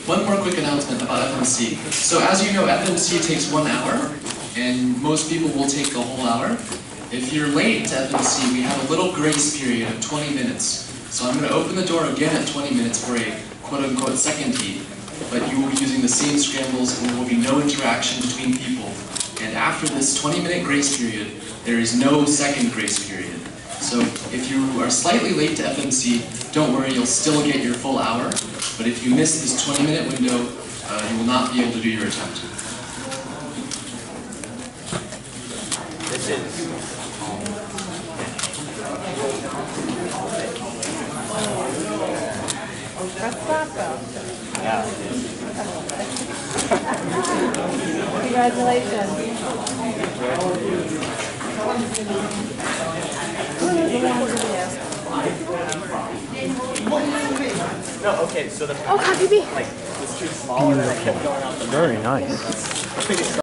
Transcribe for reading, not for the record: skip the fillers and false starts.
one more quick announcement about FMC. So as you know, FMC takes 1 hour, and most people will take the whole hour. If you're late to FMC, we have a little grace period of 20 minutes. So I'm going to open the door again at 20 minutes for a quote-unquote second heat, but you will be using the same scrambles and there will be no interaction between people. And after this 20-minute grace period, there is no second grace period. So if you are slightly late to FMC, don't worry, you'll still get your full hour. But if you miss this 20-minute window, you will not be able to do your attempt. This is... Yeah. Congratulations. No, okay, so the Oh, how could you be? like was too small and I kept going out the Very nice.